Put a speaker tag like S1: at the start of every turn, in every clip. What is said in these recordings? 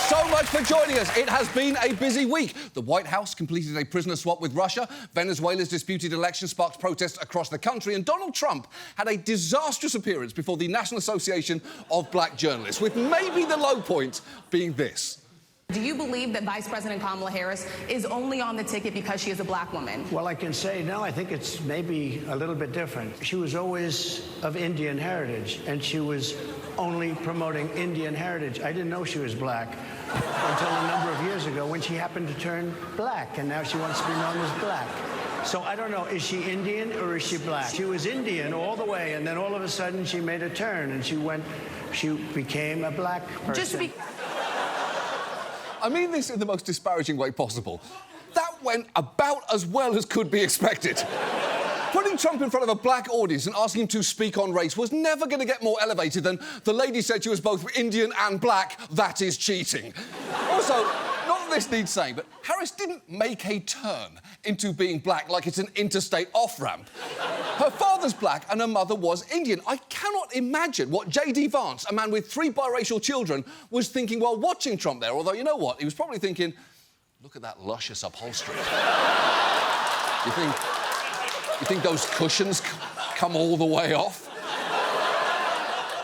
S1: so much for joining us. It has been a busy week. The White House completed a prisoner swap with Russia, Venezuela's disputed election sparked protests across the country, and Donald Trump had a disastrous appearance before the National Association of Black Journalists, with maybe the low point being this.
S2: Do you believe that Vice President Kamala Harris is only on the ticket because she is a black woman?
S3: Well, I can say, no, I think it's maybe a little bit different. She was always of Indian heritage, and she was only promoting Indian heritage. I didn't know she was black until a number of years ago when she happened to turn black, and now she wants to be known as black. So I don't know, is she Indian or is she black? She was Indian all the way, and then all of a sudden she made a turn, and she became a black person.
S2: Just to be...
S1: I mean this in the most disparaging way possible. That went about as well as could be expected. Putting Trump in front of a black audience and asking him to speak on race was never going to get more elevated than the lady said she was both Indian and black. That is cheating. Also, not that this needs saying, but Harris didn't make a turn into being black like it's an interstate off-ramp. Her father's black and her mother was Indian. I cannot imagine what J.D. Vance, a man with 3 biracial children, was thinking while watching Trump there. Although, you know what? He was probably thinking, look at that luscious upholstery. You think those cushions come all the way off?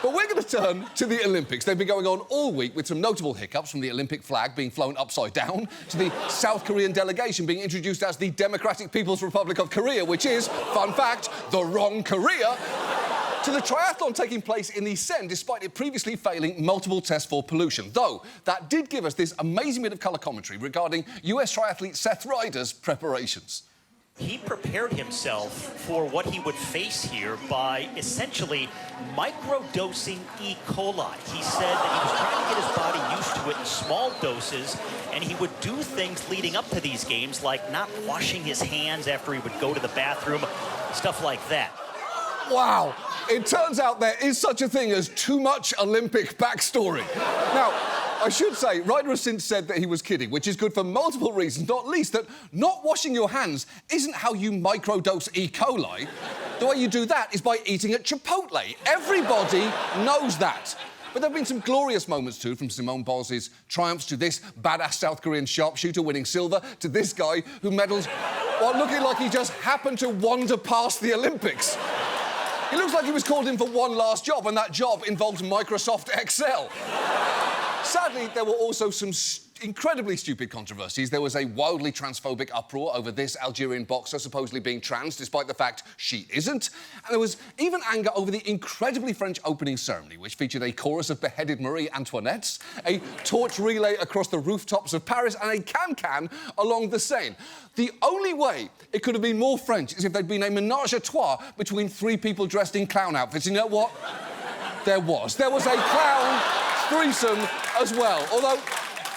S1: But we're going to turn to the Olympics. They've been going on all week with some notable hiccups, from the Olympic flag being flown upside down to the South Korean delegation being introduced as the Democratic People's Republic of Korea, which is, fun fact, the wrong Korea, to the triathlon taking place in the Seine, despite it previously failing multiple tests for pollution. Though, that did give us this amazing bit of colour commentary regarding US triathlete Seth Ryder's preparations.
S4: He prepared himself for what he would face here by essentially microdosing E. coli. He said that he was trying to get his body used to it in small doses, and he would do things leading up to these games, like not washing his hands after he would go to the bathroom, stuff like that.
S1: Wow. It turns out there is such a thing as too much Olympic backstory. Now, I should say, Ryder has since said that he was kidding, which is good for multiple reasons, not least that not washing your hands isn't how you microdose E. coli. The way you do that is by eating at Chipotle. Everybody knows that. But there have been some glorious moments, too, from Simone Billes's triumphs to this badass South Korean sharpshooter winning silver to this guy who medals while looking like he just happened to wander past the Olympics. He looks like he was called in for one last job, and that job involves Microsoft Excel. Sadly, there were also some incredibly stupid controversies. There was a wildly transphobic uproar over this Algerian boxer supposedly being trans, despite the fact she isn't. And there was even anger over the incredibly French opening ceremony, which featured a chorus of beheaded Marie Antoinettes, a torch relay across the rooftops of Paris, and a can-can along the Seine. The only way it could have been more French is if there'd been a ménage à trois between 3 people dressed in clown outfits. You know what? There was. There was a clown threesome as well. Although,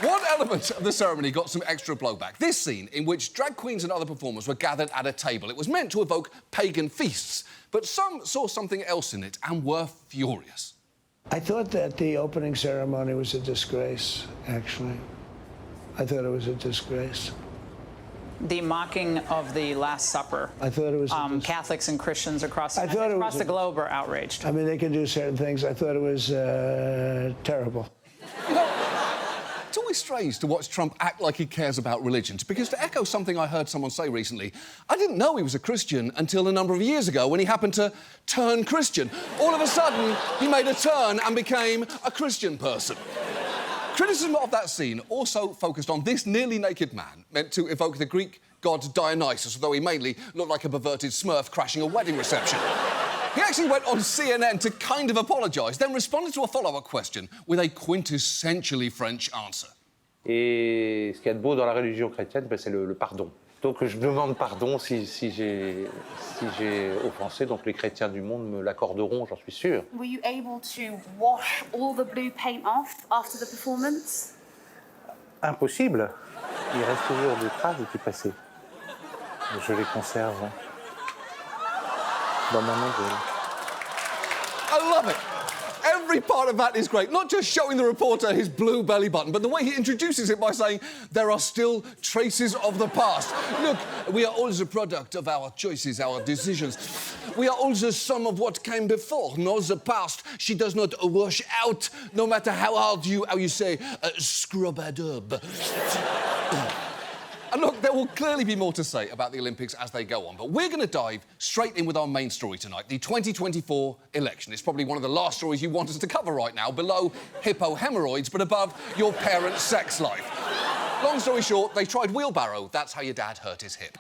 S1: one element of the ceremony got some extra blowback. This scene, in which drag queens and other performers were gathered at a table. It was meant to evoke pagan feasts, but some saw something else in it and were furious.
S3: I thought that the opening ceremony was a disgrace, actually. I thought it was a disgrace.
S5: The mocking of the Last Supper.
S3: I thought it was...
S5: Catholics and Christians across the globe are outraged.
S3: I mean, they can do certain things. I thought it was terrible.
S1: You know, it's always strange to watch Trump act like he cares about religions, because to echo something I heard someone say recently, I didn't know he was a Christian until a number of years ago when he happened to turn Christian. All of a sudden, he made a turn and became a Christian person. Criticism of that scene also focused on this nearly naked man, meant to evoke the Greek god Dionysus, although he mainly looked like a perverted Smurf crashing a wedding reception. He actually went on CNN to kind of apologise, then responded to a follow-up question with a quintessentially French answer.
S6: Et ce qu'il y a de beau dans la religion chrétienne, c'est le pardon. Donc je demande pardon si j'ai offensé, donc les chrétiens du monde me l'accorderont, j'en suis sûr.
S7: Were you able to wash all the blue paint off after the performance?
S6: Impossible. Il reste toujours des traces du passé. Je les conserve dans ma main.
S1: I love it. Every part of that is great. Not just showing the reporter his blue belly button, but the way he introduces it by saying, there are still traces of the past. Look, we are all the product of our choices, our decisions. We are all the sum of what came before. No, the past, she does not wash out, no matter how hard you, scrub it up. And look, there will clearly be more to say about the Olympics as they go on, but we're going to dive straight in with our main story tonight, the 2024 election. It's probably one of the last stories you want us to cover right now, below hippo hemorrhoids, but above your parents' sex life. Long story short, they tried wheelbarrow. That's how your dad hurt his hip.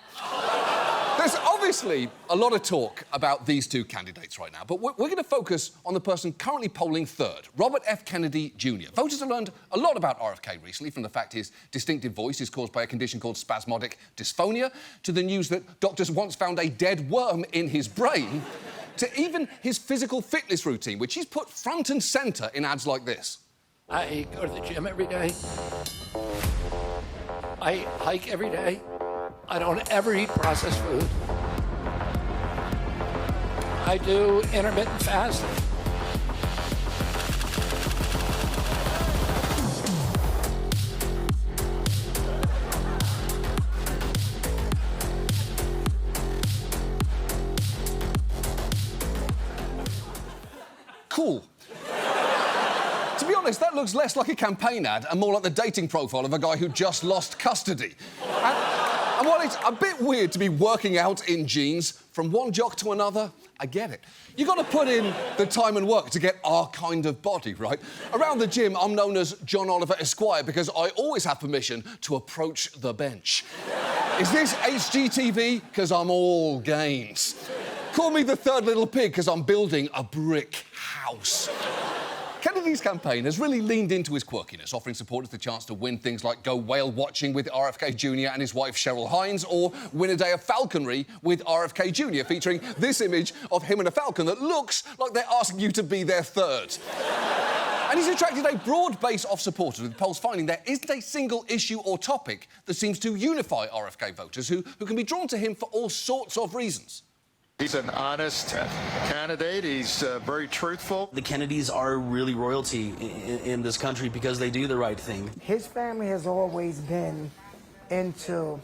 S1: There's obviously a lot of talk about these two candidates right now, but we're going to focus on the person currently polling third, Robert F. Kennedy Jr. Voters have learned a lot about RFK recently, from the fact his distinctive voice is caused by a condition called spasmodic dysphonia, to the news that doctors once found a dead worm in his brain, to even his physical fitness routine, which he's put front and centre in ads like this.
S8: I go to the gym every day. I hike every day. I don't ever eat processed food. I do intermittent fasting.
S1: Cool. To be honest, that looks less like a campaign ad and more like the dating profile of a guy who just lost custody. And while it's a bit weird to be working out in jeans from one jock to another, I get it. You got to put in the time and work to get our kind of body, right? Around the gym, I'm known as John Oliver Esquire because I always have permission to approach the bench. Is this HGTV? Because I'm all games. Call me the third little pig because I'm building a brick house. Kennedy's campaign has really leaned into his quirkiness, offering supporters the chance to win things like go whale watching with RFK Jr. and his wife Cheryl Hines, or win a day of falconry with RFK Jr., featuring this image of him and a falcon that looks like they're asking you to be their third. And he's attracted a broad base of supporters, with polls finding there isn't a single issue or topic that seems to unify RFK voters, who can be drawn to him for all sorts of reasons.
S9: He's an honest candidate. He's very truthful.
S10: The Kennedys are really royalty in this country because they do the right thing.
S11: His family has always been into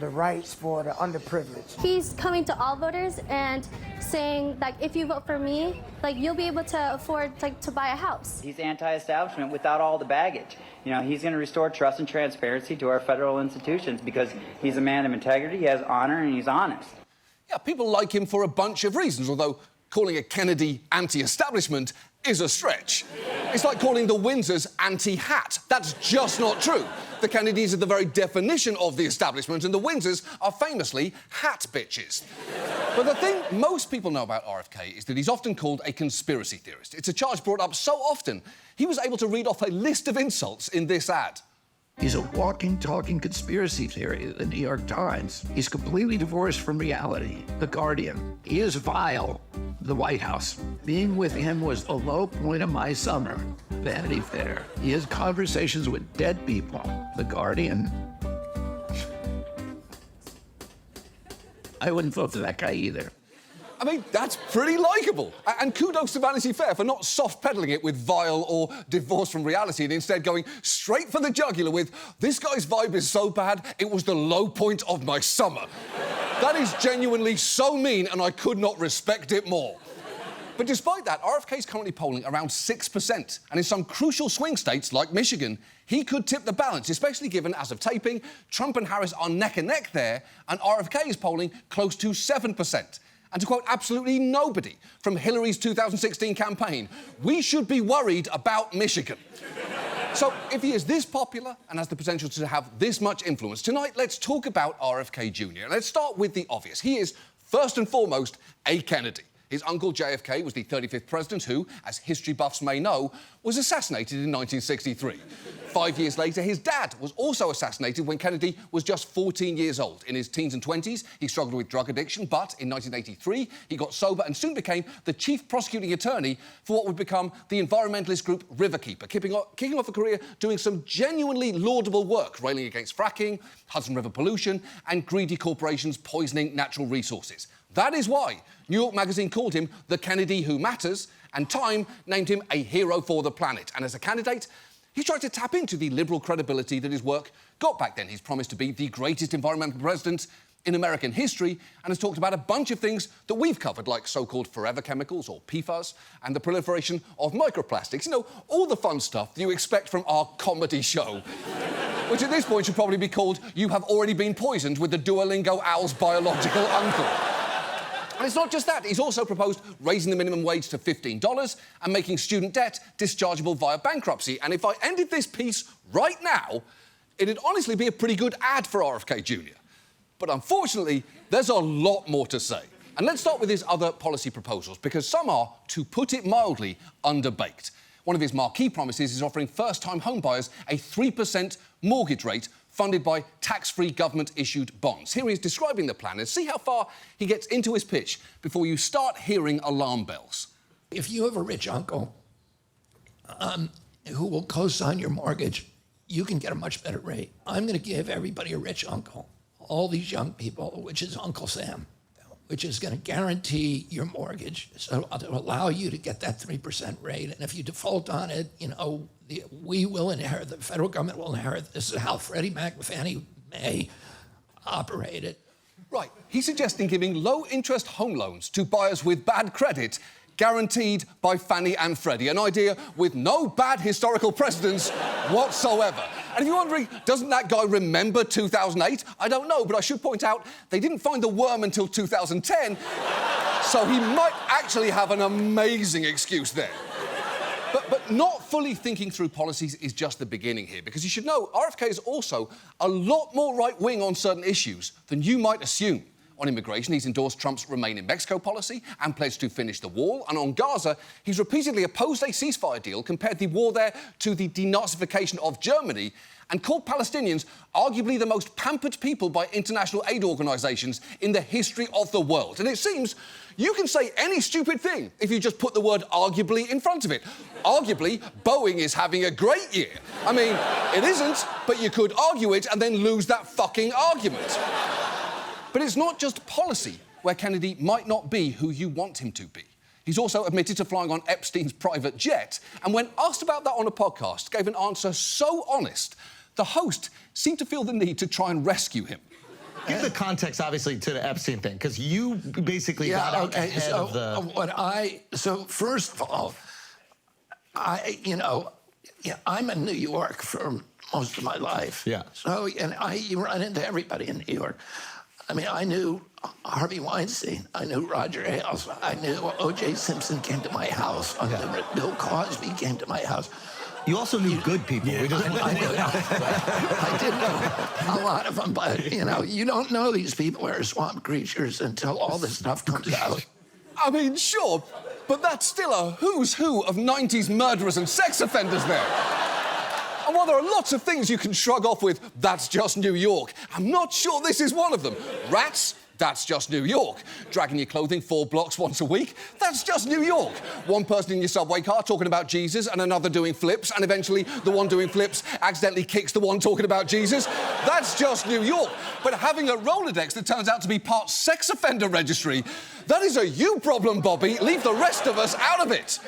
S11: the rights for the underprivileged.
S12: He's coming to all voters and saying that if you vote for me, you'll be able to afford to buy a house.
S13: He's anti-establishment without all the baggage. You know, he's going to restore trust and transparency to our federal institutions because he's a man of integrity, he has honor, and he's honest.
S1: Yeah, people like him for a bunch of reasons, although calling a Kennedy anti-establishment is a stretch. It's like calling the Windsors anti-hat. That's just not true. The Kennedys are the very definition of the establishment, and the Windsors are famously hat bitches. But the thing most people know about RFK is that he's often called a conspiracy theorist. It's a charge brought up so often, he was able to read off a list of insults in this ad.
S8: He's a walking, talking conspiracy theory, the New York Times. He's completely divorced from reality, The Guardian. He is vile, the White House. Being with him was the low point of my summer, Vanity Fair. He has conversations with dead people, The Guardian. I wouldn't vote for that guy either.
S1: I mean, that's pretty likeable. And kudos to Vanity Fair for not soft-peddling it with vile or divorced from reality and instead going straight for the jugular with, this guy's vibe is so bad, it was the low point of my summer. That is genuinely so mean, and I could not respect it more. But despite that, RFK is currently polling around 6%, and in some crucial swing states like Michigan, he could tip the balance, especially given, as of taping, Trump and Harris are neck and neck there, and RFK is polling close to 7%. And to quote absolutely nobody from Hillary's 2016 campaign, we should be worried about Michigan. So, if he is this popular and has the potential to have this much influence, tonight let's talk about RFK Jr. Let's start with the obvious. He is, first and foremost, a Kennedy. His uncle JFK was the 35th president who, as history buffs may know, was assassinated in 1963. 5 years later, his dad was also assassinated when Kennedy was just 14 years old. In his teens and 20s, he struggled with drug addiction, but in 1983, he got sober and soon became the chief prosecuting attorney for what would become the environmentalist group Riverkeeper, kicking off a career doing some genuinely laudable work, railing against fracking, Hudson River pollution, and greedy corporations poisoning natural resources. That is why New York Magazine called him the Kennedy who matters, and Time named him a hero for the planet. And as a candidate, he's tried to tap into the liberal credibility that his work got back then. He's promised to be the greatest environmental president in American history and has talked about a bunch of things that we've covered, like so-called forever chemicals, or PFAS, and the proliferation of microplastics. You know, all the fun stuff that you expect from our comedy show, which at this point should probably be called You Have Already Been Poisoned with the Duolingo Owl's Biological Uncle. And it's not just that. He's also proposed raising the minimum wage to $15 and making student debt dischargeable via bankruptcy. And if I ended this piece right now, it'd honestly be a pretty good ad for RFK Jr. But unfortunately, there's a lot more to say. And let's start with his other policy proposals, because some are, to put it mildly, underbaked. One of his marquee promises is offering first-time homebuyers a 3% mortgage rate funded by tax-free government-issued bonds. Here he is describing the plan, and see how far he gets into his pitch before you start hearing alarm bells.
S8: If you have a rich uncle who will co-sign your mortgage, you can get a much better rate. I'm going to give everybody a rich uncle, all these young people, which is Uncle Sam, which is going to guarantee your mortgage, so to allow you to get that 3% rate. And if you default on it, you know, we will inherit, the federal government will inherit. This is how Freddie Mac and Fannie Mae operated.
S1: Right, he's suggesting giving low-interest home loans to buyers with bad credit, guaranteed by Fannie and Freddie, an idea with no bad historical precedents whatsoever. And if you're wondering, doesn't that guy remember 2008? I don't know, but I should point out they didn't find the worm until 2010, so he might actually have an amazing excuse there. But not fully thinking through policies is just the beginning here, because you should know RFK is also a lot more right-wing on certain issues than you might assume. On immigration, he's endorsed Trump's Remain in Mexico policy and pledged to finish the wall. And on Gaza, he's repeatedly opposed a ceasefire deal, compared the war there to the denazification of Germany, and called Palestinians arguably the most pampered people by international aid organisations in the history of the world. And it seems you can say any stupid thing if you just put the word arguably in front of it. Arguably, Boeing is having a great year. I mean, it isn't, but you could argue it and then lose that fucking argument. But it's not just policy where Kennedy might not be who you want him to be. He's also admitted to flying on Epstein's private jet, and when asked about that on a podcast, gave an answer so honest, the host seemed to feel the need to try and rescue him.
S14: Give the context, obviously, to the Epstein thing, because you basically got out ahead of the...
S8: So first of all, I'm in New York for most of my life.
S14: Yeah.
S8: So, you run into everybody in New York. I mean, I knew Harvey Weinstein. I knew Roger Ailes. I knew O.J. Simpson came to my house. Bill Cosby came to my house.
S14: You also knew good people.
S8: Yeah, I did know a lot of them, but, you don't know these people are swamp creatures until all this stuff comes out.
S1: I mean, sure, but that's still a who's who of 90s murderers and sex offenders there. And while there are lots of things you can shrug off with, that's just New York, I'm not sure this is one of them. Rats? That's just New York. Dragging your clothing 4 blocks once a week? That's just New York. One person in your subway car talking about Jesus and another doing flips, and eventually the one doing flips accidentally kicks the one talking about Jesus? That's just New York. But having a Rolodex that turns out to be part sex offender registry, that is a you problem, Bobby. Leave the rest of us out of it.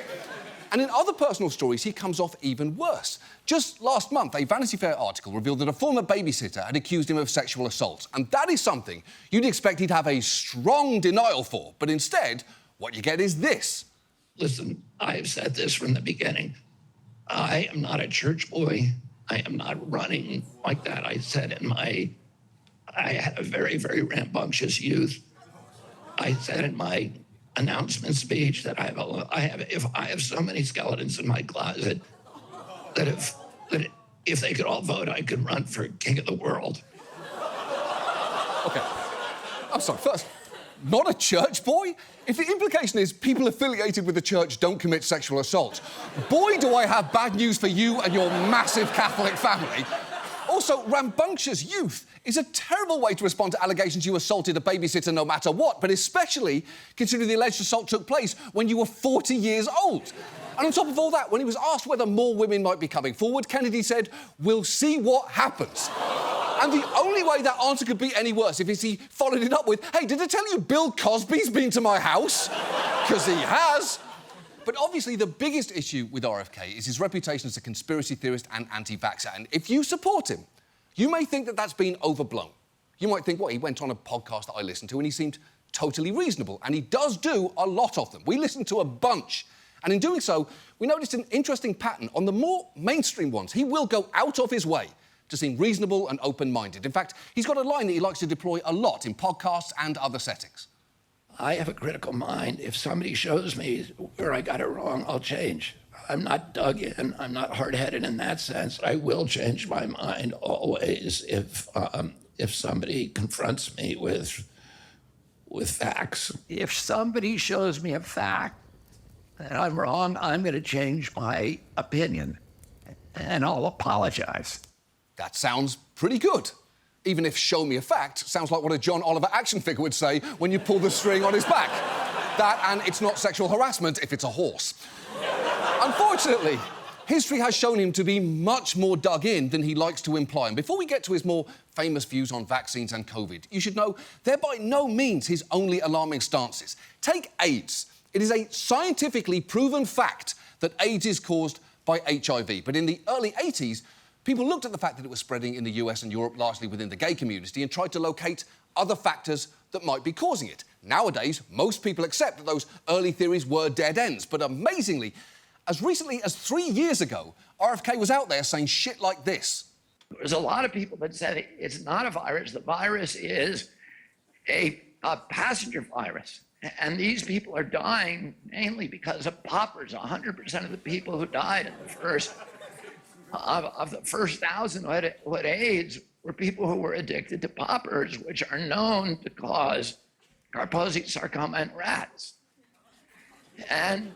S1: And in other personal stories, he comes off even worse. Just last month, a Vanity Fair article revealed that a former babysitter had accused him of sexual assault. And that is something you'd expect he'd have a strong denial for. But instead, what you get is this.
S8: Listen, I've said this from the beginning. I am not a church boy. I am not running like that. I had a very, very rambunctious youth. I said in my announcement speech that I have so many skeletons in my closet that if they could all vote, I could run for king of the world.
S1: Okay. I'm sorry, first, not a church boy? If the implication is people affiliated with the church don't commit sexual assault, boy, do I have bad news for you and your massive Catholic family. Also, rambunctious youth is a terrible way to respond to allegations you assaulted a babysitter no matter what, but especially considering the alleged assault took place when you were 40 years old. And on top of all that, when he was asked whether more women might be coming forward, Kennedy said, "We'll see what happens." And the only way that answer could be any worse if he followed it up with, "Hey, did I tell you Bill Cosby's been to my house?" Because he has. But obviously the biggest issue with RFK is his reputation as a conspiracy theorist and anti-vaxxer. And if you support him, you may think that that's been overblown. You might think, well, he went on a podcast that I listened to and he seemed totally reasonable. And he does do a lot of them. We listened to a bunch. And in doing so, we noticed an interesting pattern. On the more mainstream ones, he will go out of his way to seem reasonable and open-minded. In fact, he's got a line that he likes to deploy a lot in podcasts and other settings.
S8: I have a critical mind. If somebody shows me where I got it wrong, I'll change. I'm not dug in. I'm not hard-headed in that sense. I will change my mind always if somebody confronts me with facts. If somebody shows me a fact that I'm wrong, I'm going to change my opinion, and I'll apologize.
S1: That sounds pretty good. Even if show me a fact sounds like what a John Oliver action figure would say when you pull the string on his back. That and it's not sexual harassment if it's a horse. Unfortunately, history has shown him to be much more dug in than he likes to imply. And before we get to his more famous views on vaccines and COVID, you should know they're by no means his only alarming stances. Take AIDS. It is a scientifically proven fact that AIDS is caused by HIV. But in the early 80s, people looked at the fact that it was spreading in the US and Europe, largely within the gay community, and tried to locate other factors that might be causing it. Nowadays, most people accept that those early theories were dead ends. But amazingly, as recently as 3 years ago, RFK was out there saying shit like this.
S8: There's a lot of people that said it's not a virus. The virus is a passenger virus. And these people are dying mainly because of poppers. 100% of the people who died in the first of the first 1,000 who had AIDS were people who were addicted to poppers, which are known to cause Kaposi sarcoma in rats. And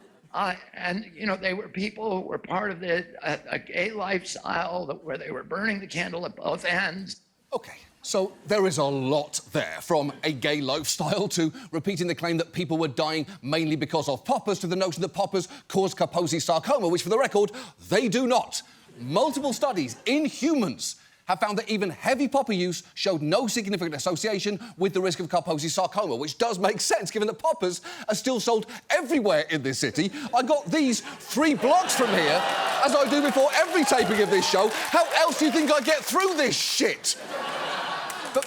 S8: you know, they were people who were part of a gay lifestyle where they were burning the candle at both ends.
S1: OK, so there is a lot there, from a gay lifestyle to repeating the claim that people were dying mainly because of poppers to the notion that poppers cause Kaposi sarcoma, which, for the record, they do not. Multiple studies in humans have found that even heavy popper use showed no significant association with the risk of Kaposi sarcoma, which does make sense given that poppers are still sold everywhere in this city. I got these 3 blocks from here, as I do before every taping of this show. How else do you think I get through this shit?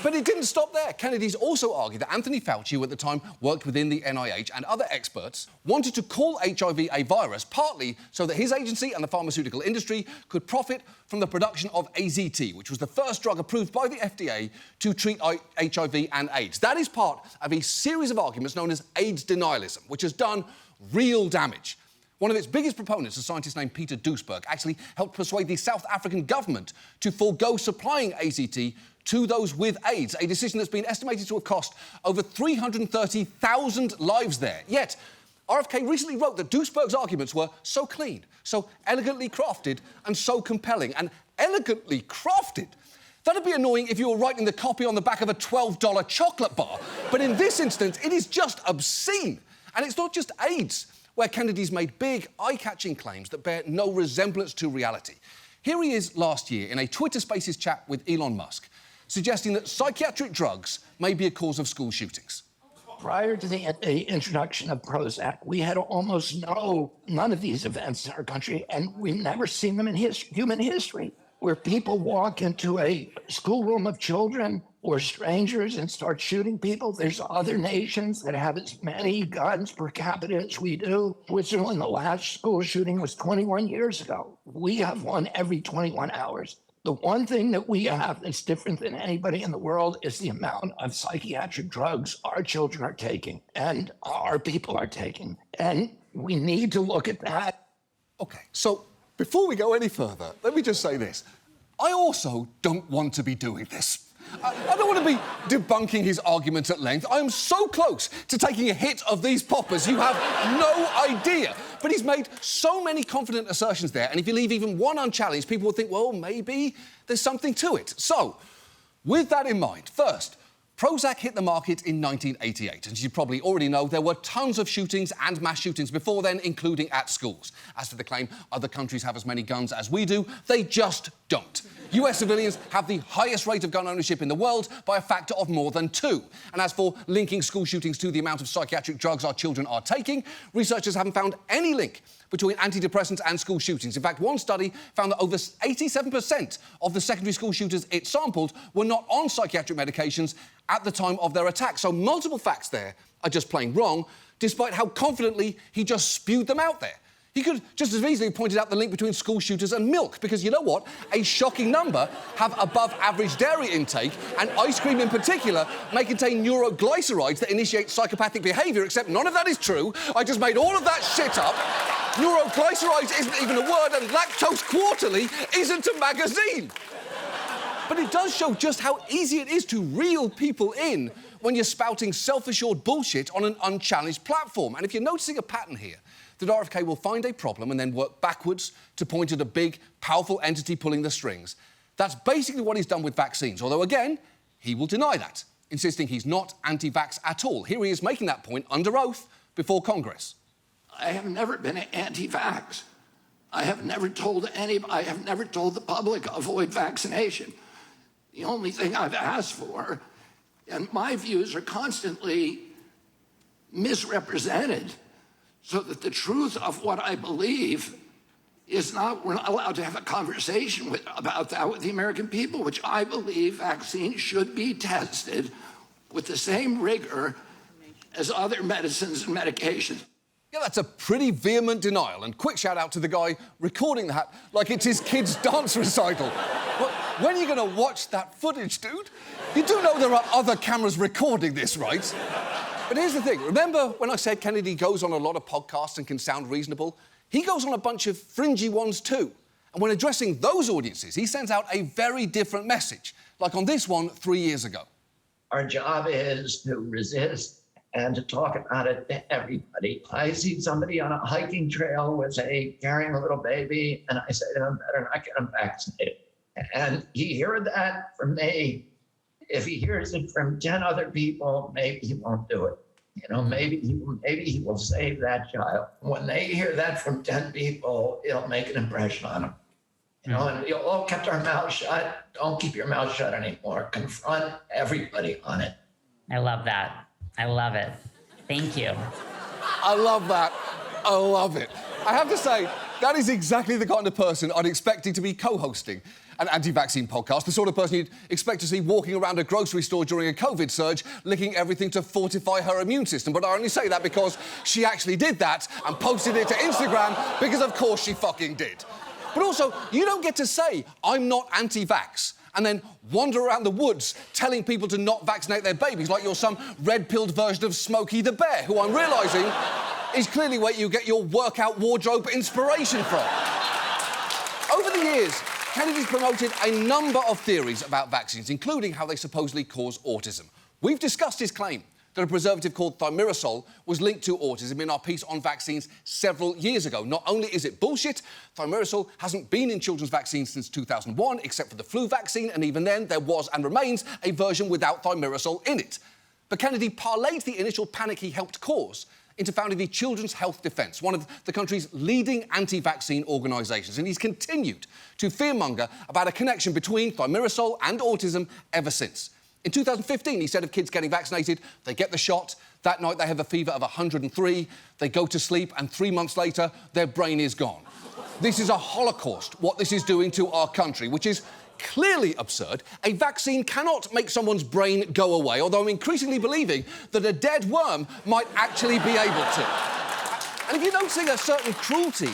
S1: But it didn't stop there. Kennedy's also argued that Anthony Fauci, who at the time worked within the NIH, and other experts wanted to call HIV a virus, partly so that his agency and the pharmaceutical industry could profit from the production of AZT, which was the first drug approved by the FDA to treat HIV and AIDS. That is part of a series of arguments known as AIDS denialism, which has done real damage. One of its biggest proponents, a scientist named Peter Duesberg, actually helped persuade the South African government to forego supplying AZT to those with AIDS, a decision that's been estimated to have cost over 330,000 lives there. Yet, RFK recently wrote that Duesberg's arguments were so clean, so elegantly crafted, and so compelling. And elegantly crafted? That'd be annoying if you were writing the copy on the back of a $12 chocolate bar. But in this instance, it is just obscene. And it's not just AIDS, where Kennedy's made big, eye-catching claims that bear no resemblance to reality. Here he is last year in a Twitter Spaces chat with Elon Musk, suggesting that psychiatric drugs may be a cause of school shootings.
S8: Prior to the introduction of Prozac, we had almost none of these events in our country, and we've never seen them in human history, where people walk into a schoolroom of children or strangers and start shooting people. There's other nations that have as many guns per capita as we do. Switzerland, the last school shooting was 21 years ago. We have one every 21 hours. The one thing that we have that's different than anybody in the world is the amount of psychiatric drugs our children are taking and our people are taking. And we need to look at that.
S1: OK, so before we go any further, let me just say this. I also don't want to be doing this. I don't want to be debunking his arguments at length. I am so close to taking a hit of these poppers, you have no idea. But he's made so many confident assertions there, and if you leave even one unchallenged, people will think, well, maybe there's something to it. So, with that in mind, first, Prozac hit the market in 1988, and as you probably already know, there were tons of shootings and mass shootings before then, including at schools. As for the claim other countries have as many guns as we do, they just don't. US civilians have the highest rate of gun ownership in the world by a factor of more than 2. And as for linking school shootings to the amount of psychiatric drugs our children are taking, researchers haven't found any link between antidepressants and school shootings. In fact, one study found that over 87% of the secondary school shooters it sampled were not on psychiatric medications at the time of their attack. So multiple facts there are just plain wrong, despite how confidently he just spewed them out there. He could just as easily have pointed out the link between school shooters and milk, because you know what? A shocking number have above average dairy intake, and ice cream in particular may contain neuroglycerides that initiate psychopathic behaviour, except none of that is true. I just made all of that shit up. Neuroglycerides isn't even a word, and Lactose Quarterly isn't a magazine. But it does show just how easy it is to reel people in when you're spouting self-assured bullshit on an unchallenged platform. And if you're noticing a pattern here, that RFK will find a problem and then work backwards to point at a big, powerful entity pulling the strings. That's basically what he's done with vaccines, although, again, he will deny that, insisting he's not anti-vax at all. Here he is making that point under oath before Congress.
S8: I have never been anti-vax. I have never told the public avoid vaccination. The only thing I've asked for, and my views are constantly misrepresented, so that the truth of what I believe is not, we're not allowed to have a conversation about that with the American people, which I believe vaccines should be tested with the same rigor as other medicines and medications.
S1: Yeah, that's a pretty vehement denial, and quick shout out to the guy recording that like it's his kid's dance recital. But when are you going to watch that footage, dude? You do know there are other cameras recording this, right? But here's the thing. Remember when I said Kennedy goes on a lot of podcasts and can sound reasonable? He goes on a bunch of fringy ones too. And when addressing those audiences, he sends out a very different message, like on this one 3 years ago.
S8: Our job is to resist and to talk about it to everybody. I see somebody on a hiking trail carrying a little baby, and I say to him, better not get him vaccinated. And he heard that from me. If he hears it from 10 other people, maybe he won't do it. You know, maybe he will save that child. When they hear that from 10 people, it'll make an impression on them. You know, and we all kept our mouths shut. Don't keep your mouth shut anymore. Confront everybody on it.
S15: I love that. I love it. Thank you.
S1: I love that. I love it. I have to say, that is exactly the kind of person I'd expect to be co-hosting an anti-vaccine podcast, the sort of person you'd expect to see walking around a grocery store during a COVID surge, licking everything to fortify her immune system. But I only say that because she actually did that and posted it to Instagram, because of course she fucking did. But also, you don't get to say, I'm not anti-vax, and then wander around the woods telling people to not vaccinate their babies like you're some red-pilled version of Smokey the Bear, who I'm realising is clearly where you get your workout wardrobe inspiration from. Over the years, Kennedy's promoted a number of theories about vaccines, including how they supposedly cause autism. We've discussed his claim that a preservative called thimerosal was linked to autism in our piece on vaccines several years ago. Not only is it bullshit, thimerosal hasn't been in children's vaccines since 2001, except for the flu vaccine, and even then there was and remains a version without thimerosal in it. But Kennedy parlayed the initial panic he helped cause into founding the Children's Health Defence, one of the country's leading anti-vaccine organisations, and he's continued to fearmonger about a connection between thimerosal and autism ever since. In 2015, he said of kids getting vaccinated, they get the shot, that night they have a fever of 103, they go to sleep, and 3 months later, their brain is gone. This is a holocaust, what this is doing to our country, which is clearly absurd. A vaccine cannot make someone's brain go away, although I'm increasingly believing that a dead worm might actually be able to. And if you're noticing a certain cruelty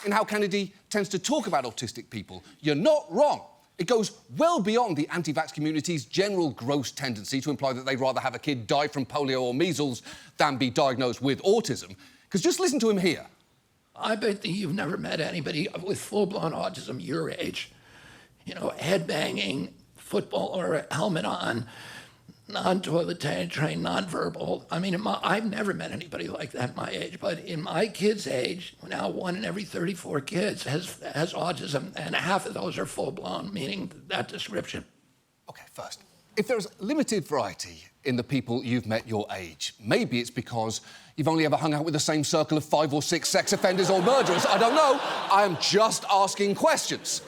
S1: in how Kennedy tends to talk about autistic people, you're not wrong. It goes well beyond the anti-vax community's general gross tendency to imply that they'd rather have a kid die from polio or measles than be diagnosed with autism. Because just listen to him here.
S8: I bet that you've never met anybody with full-blown autism your age. You know, headbanging, football or a helmet on, non-toilet trained, non-verbal. I mean, I've never met anybody like that my age, but in my kid's age, now 1 in every 34 kids has autism, and half of those are full-blown, meaning that description.
S1: OK, first, if there's limited variety in the people you've met your age, maybe it's because you've only ever hung out with the same circle of 5 or 6 sex offenders or murderers. I don't know. I am just asking questions.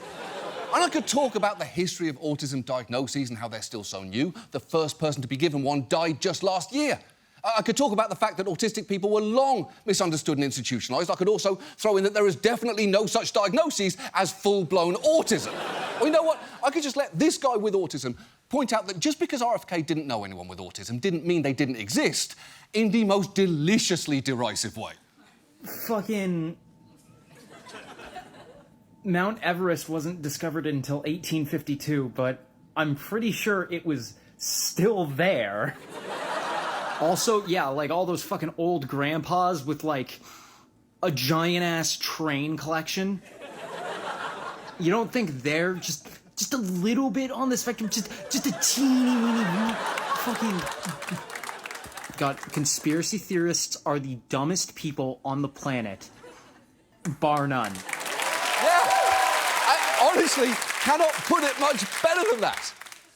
S1: And I could talk about the history of autism diagnoses and how they're still so new. The first person to be given one died just last year. I could talk about the fact that autistic people were long misunderstood and institutionalised. I could also throw in that there is definitely no such diagnoses as full-blown autism. Well, you know what? I could just let this guy with autism point out that just because RFK didn't know anyone with autism didn't mean they didn't exist in the most deliciously derisive way.
S16: Fucking... Mount Everest wasn't discovered until 1852, but I'm pretty sure it was still there. Also, yeah, like all those fucking old grandpas with like a giant-ass train collection. You don't think they're just a little bit on the spectrum? Just a teeny weeny fucking... God, conspiracy theorists are the dumbest people on the planet, bar none.
S1: Yeah, I honestly cannot put it much better than that.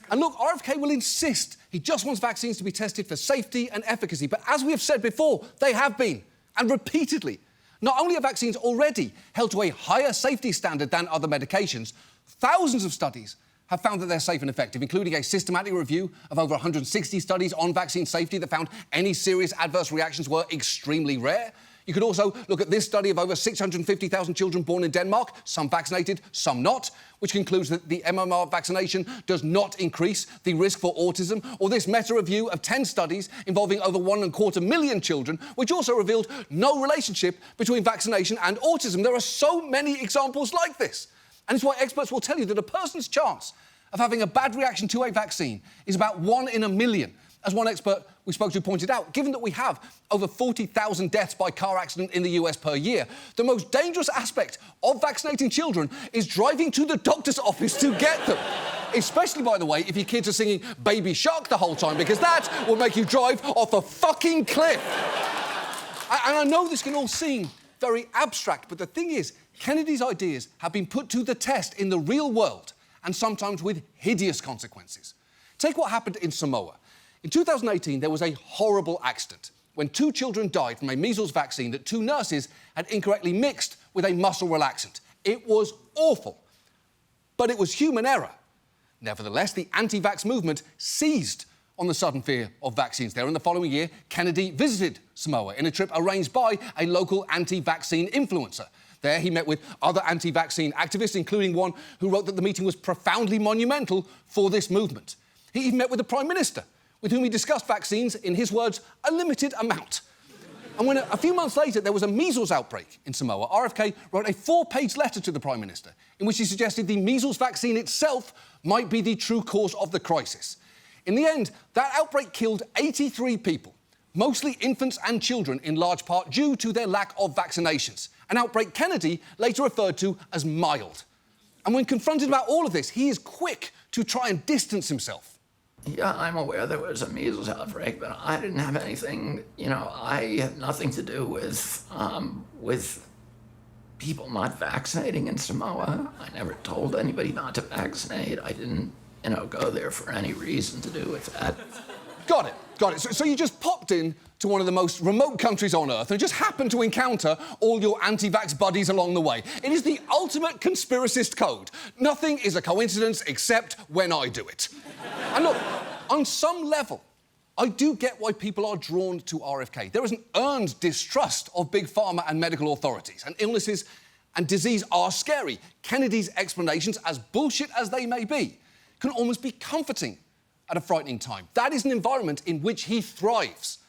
S1: And look, RFK will insist he just wants vaccines to be tested for safety and efficacy. But as we have said before, they have been, and repeatedly. Not only are vaccines already held to a higher safety standard than other medications, thousands of studies have found that they're safe and effective, including a systematic review of over 160 studies on vaccine safety that found any serious adverse reactions were extremely rare. You could also look at this study of over 650,000 children born in Denmark, some vaccinated, some not, which concludes that the MMR vaccination does not increase the risk for autism, or this meta-review of 10 studies involving over 1.25 million children, which also revealed no relationship between vaccination and autism. There are so many examples like this. And it's why experts will tell you that a person's chance of having a bad reaction to a vaccine is about 1 in a million. As one expert we spoke to pointed out, given that we have over 40,000 deaths by car accident in the US per year, the most dangerous aspect of vaccinating children is driving to the doctor's office to get them. Especially, by the way, if your kids are singing Baby Shark the whole time, because that will make you drive off a fucking cliff. And I know this can all seem very abstract, but the thing is, Kennedy's ideas have been put to the test in the real world, and sometimes with hideous consequences. Take what happened in Samoa. In 2018, there was a horrible accident when 2 children died from a measles vaccine that 2 nurses had incorrectly mixed with a muscle relaxant. It was awful, but it was human error. Nevertheless, the anti-vax movement seized on the sudden fear of vaccines there, and the following year, Kennedy visited Samoa in a trip arranged by a local anti-vaccine influencer. There, he met with other anti-vaccine activists, including one who wrote that the meeting was profoundly monumental for this movement. He even met with the Prime Minister, with whom he discussed vaccines, in his words, a limited amount. And when a few months later there was a measles outbreak in Samoa, RFK wrote a 4-page letter to the Prime Minister in which he suggested the measles vaccine itself might be the true cause of the crisis. In the end, that outbreak killed 83 people, mostly infants and children, in large part due to their lack of vaccinations, an outbreak Kennedy later referred to as mild. And when confronted about all of this, he is quick to try and distance himself.
S8: Yeah, I'm aware there was a measles outbreak, but I didn't have anything, I had nothing to do with people not vaccinating in Samoa. I never told anybody not to vaccinate. I didn't, go there for any reason to do with that.
S1: Got it. So you just popped in to one of the most remote countries on Earth and just happened to encounter all your anti-vax buddies along the way. It is the ultimate conspiracist code. Nothing is a coincidence except when I do it. And look, on some level, I do get why people are drawn to RFK. There is an earned distrust of big pharma and medical authorities, and illnesses and disease are scary. Kennedy's explanations, as bullshit as they may be, can almost be comforting at a frightening time. That is an environment in which he thrives.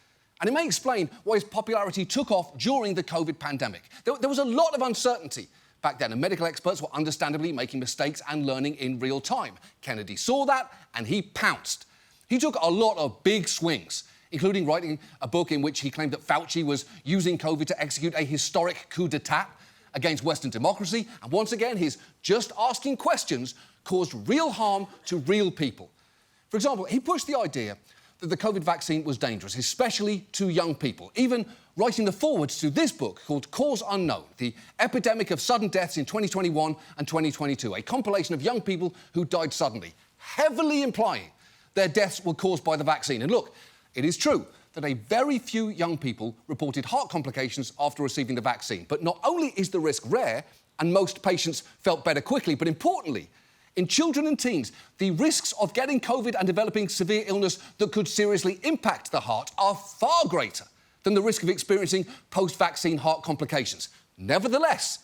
S1: And it may explain why his popularity took off during the COVID pandemic. There was a lot of uncertainty back then, and medical experts were understandably making mistakes and learning in real time. Kennedy saw that, and he pounced. He took a lot of big swings, including writing a book in which he claimed that Fauci was using COVID to execute a historic coup d'etat against Western democracy. And once again, his just asking questions caused real harm to real people. For example, he pushed the idea that the COVID vaccine was dangerous, especially to young people, even writing the forwards to this book called Cause Unknown, The Epidemic of Sudden Deaths in 2021 and 2022, a compilation of young people who died suddenly, heavily implying their deaths were caused by the vaccine. And look, it is true that a very few young people reported heart complications after receiving the vaccine. But not only is the risk rare, and most patients felt better quickly, but importantly, In children and teens, the risks of getting COVID and developing severe illness that could seriously impact the heart are far greater than the risk of experiencing post-vaccine heart complications. Nevertheless,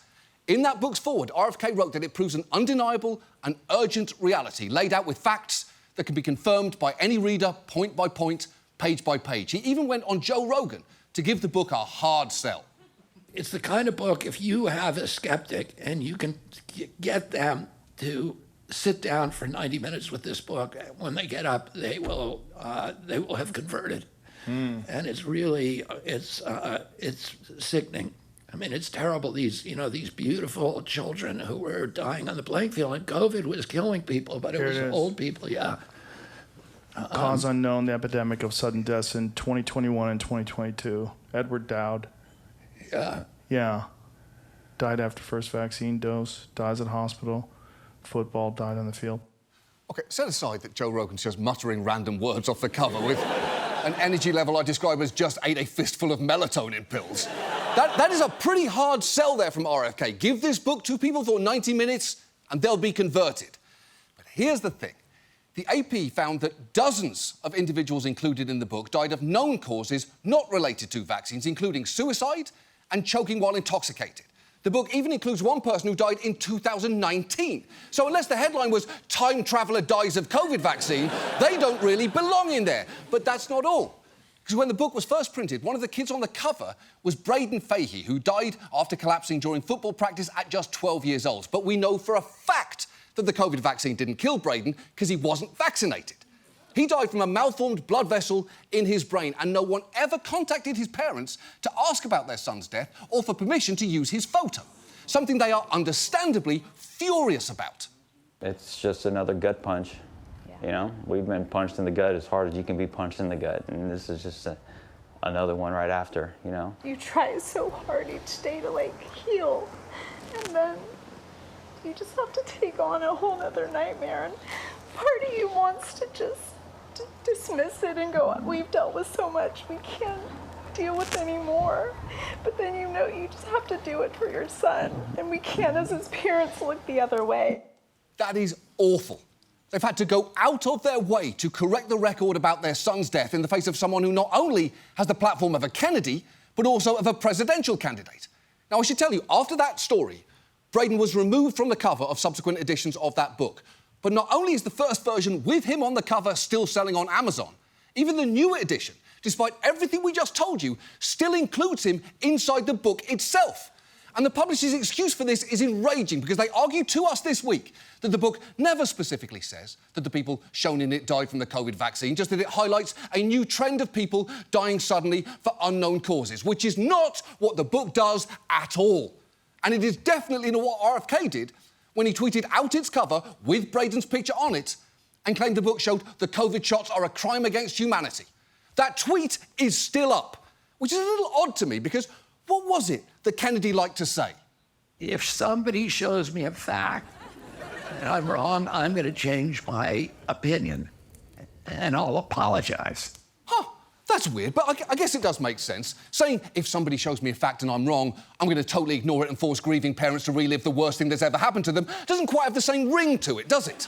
S1: in that book's foreword, RFK wrote that it proves an undeniable and urgent reality laid out with facts that can be confirmed by any reader point by point, page by page. He even went on Joe Rogan to give the book a hard sell.
S8: It's the kind of book, if you have a skeptic and you can get them to sit down for 90 minutes with this book, when they get up, they will have converted. And it's really, it's sickening. I mean, it's terrible. These beautiful children who were dying on the playing field, and COVID was killing people, but it was old people, yeah.
S17: Cause unknown, the epidemic of sudden deaths in 2021 and 2022. Edward Dowd.
S8: Yeah.
S17: Yeah. Died after first vaccine dose, dies at hospital. Football, died on the field.
S1: OK, set aside that Joe Rogan's just muttering random words off the cover with an energy level I describe as just ate a fistful of melatonin pills. That is a pretty hard sell there from RFK. Give this book to people for 90 minutes and they'll be converted. But here's the thing. The AP found that dozens of individuals included in the book died of known causes not related to vaccines, including suicide and choking while intoxicated. The book even includes one person who died in 2019. So unless the headline was "Time Traveller Dies of COVID Vaccine," they don't really belong in there. But that's not all. Because when the book was first printed, one of the kids on the cover was Braden Fahey, who died after collapsing during football practice at just 12 years old. But we know for a fact that the COVID vaccine didn't kill Braden because he wasn't vaccinated. He died from a malformed blood vessel in his brain, and no one ever contacted his parents to ask about their son's death or for permission to use his photo, something they are understandably furious about.
S18: It's just another gut punch. You know, we've been punched in the gut as hard as you can be punched in the gut, and this is just another one right after, you know.
S19: You try so hard each day to, like, heal, and then you just have to take on a whole other nightmare, and part of you wants to just dismiss it and go, we've dealt with so much, we can't deal with anymore. But then you know you just have to do it for your son, and we can't, as his parents, look the other way.
S1: That is awful. They've had to go out of their way to correct the record about their son's death in the face of someone who not only has the platform of a Kennedy, but also of a presidential candidate. Now, I should tell you, after that story, Braden was removed from the cover of subsequent editions of that book. But not only is the first version with him on the cover still selling on Amazon, even the newer edition, despite everything we just told you, still includes him inside the book itself. And the publisher's excuse for this is enraging because they argue to us this week that the book never specifically says that the people shown in it died from the COVID vaccine, just that it highlights a new trend of people dying suddenly for unknown causes, which is not what the book does at all. And it is definitely not what RFK did when he tweeted out its cover with Braden's picture on it and claimed the book showed the COVID shots are a crime against humanity. That tweet is still up, which is a little odd to me because what was it that Kennedy liked to say?
S8: If somebody shows me a fact and I'm wrong, I'm going to change my opinion and I'll apologize.
S1: Huh. That's weird, but I guess it does make sense. Saying, if somebody shows me a fact and I'm wrong, I'm going to totally ignore it and force grieving parents to relive the worst thing that's ever happened to them doesn't quite have the same ring to it, does it?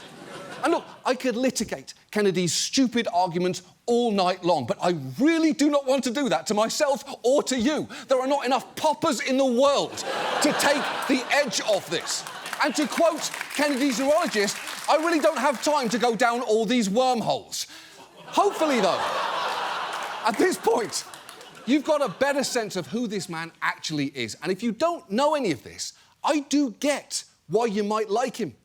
S1: And look, I could litigate Kennedy's stupid arguments all night long, but I really do not want to do that to myself or to you. There are not enough poppers in the world to take the edge off this. And to quote Kennedy's neurologist, I really don't have time to go down all these wormholes. Hopefully, though, at this point, you've got a better sense of who this man actually is. And if you don't know any of this, I do get why you might like him.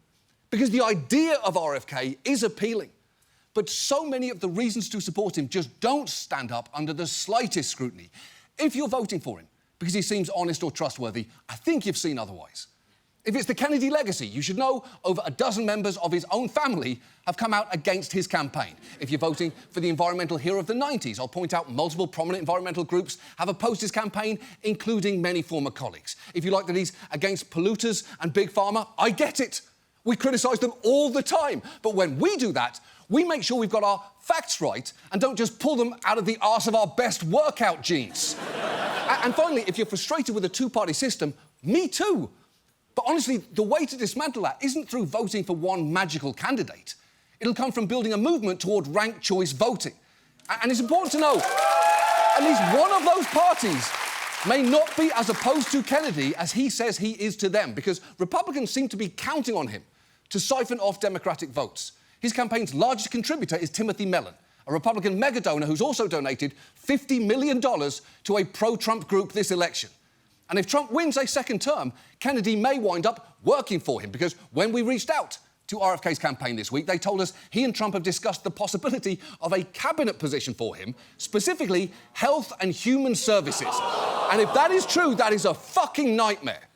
S1: Because the idea of RFK is appealing. But so many of the reasons to support him just don't stand up under the slightest scrutiny. If you're voting for him because he seems honest or trustworthy, I think you've seen otherwise. If it's the Kennedy legacy, you should know over a dozen members of his own family have come out against his campaign. If you're voting for the environmental hero of the 90s, I'll point out multiple prominent environmental groups have opposed his campaign, including many former colleagues. If you like that he's against polluters and Big Pharma, I get it. We criticise them all the time. But when we do that, we make sure we've got our facts right and don't just pull them out of the arse of our best workout jeans. And finally, if you're frustrated with a two-party system, me too. But honestly, the way to dismantle that isn't through voting for one magical candidate. It'll come from building a movement toward ranked choice voting. And it's important to know, at least one of those parties may not be as opposed to Kennedy as he says he is to them, because Republicans seem to be counting on him to siphon off Democratic votes. His campaign's largest contributor is Timothy Mellon, a Republican mega-donor who's also donated $50 million to a pro-Trump group this election. And if Trump wins a second term, Kennedy may wind up working for him, because when we reached out to RFK's campaign this week, they told us he and Trump have discussed the possibility of a cabinet position for him, specifically Health and Human Services. And if that is true, that is a fucking nightmare.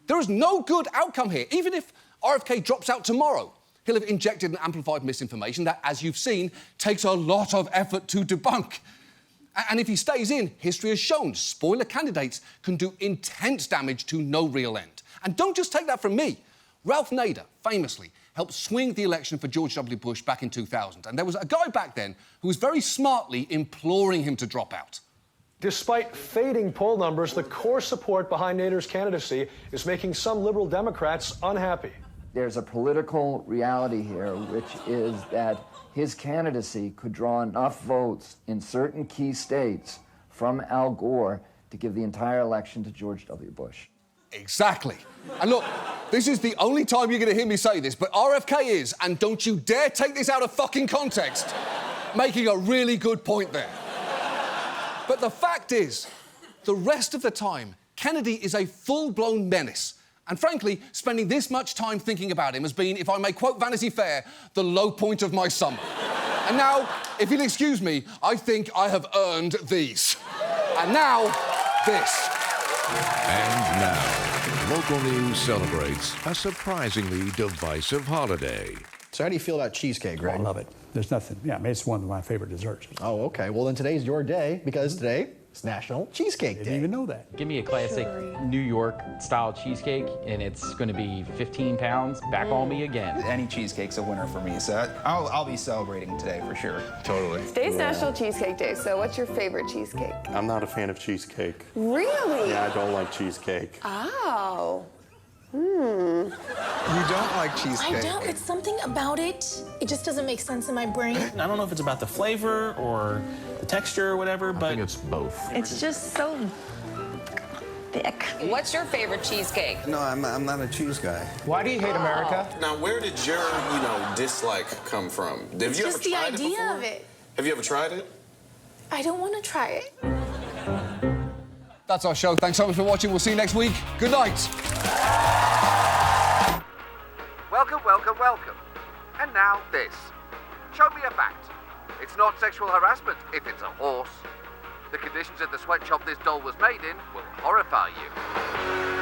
S1: There is no good outcome here. Even if RFK drops out tomorrow, he'll have injected and amplified misinformation that, as you've seen, takes a lot of effort to debunk. And if he stays in, history has shown spoiler candidates can do intense damage to no real end. And don't just take that from me. Ralph Nader, famously, helped swing the election for George W. Bush back in 2000. And there was a guy back then who was very smartly imploring him to drop out.
S20: Despite fading poll numbers, the core support behind Nader's candidacy is making some liberal Democrats unhappy.
S21: There's a political reality here, which is that his candidacy could draw enough votes in certain key states from Al Gore to give the entire election to George W. Bush.
S1: Exactly. And look, this is the only time you're going to hear me say this, but RFK is, and don't you dare take this out of fucking context, making a really good point there. But the fact is, the rest of the time, Kennedy is a full-blown menace. And frankly, spending this much time thinking about him has been, if I may quote Vanity Fair, the low point of my summer. And now, if you'll excuse me, I think I have earned these. And now, this.
S22: And now, local news celebrates a surprisingly divisive holiday.
S23: So how do you feel about cheesecake, Greg?
S24: I love it. There's nothing. Yeah, I mean, it's one of my favorite desserts.
S23: Oh, okay. Well, then today's your day, because today is National Cheesecake Day.
S24: Didn't even know that.
S25: Give me a classic New York-style cheesecake, and it's going to be 15 pounds. Back on me again.
S26: Any cheesecake's a winner for me, so I'll be celebrating today for sure.
S27: Totally. Today's National Cheesecake Day, so what's your favorite cheesecake?
S28: I'm not a fan of cheesecake.
S27: Really?
S28: Yeah, I don't like cheesecake.
S27: Oh.
S26: You don't like cheesecake?
S29: I don't. It's something about it. It just doesn't make sense in my brain.
S10: I don't know if it's about the flavor or the texture or whatever, but I think
S28: it's both.
S27: It's just so thick.
S30: What's your favorite cheesecake?
S26: No, I'm not a cheese guy.
S31: Why do you hate America?
S32: Now, where did your, dislike come from?
S29: It's just the idea of it.
S32: Have you ever tried it?
S29: I don't want to try it.
S1: That's our show. Thanks so much for watching. We'll see you next week. Good night.
S33: Welcome, welcome, welcome. And now this. Show me a fact. It's not sexual harassment if it's a horse. The conditions in the sweatshop this doll was made in will horrify you.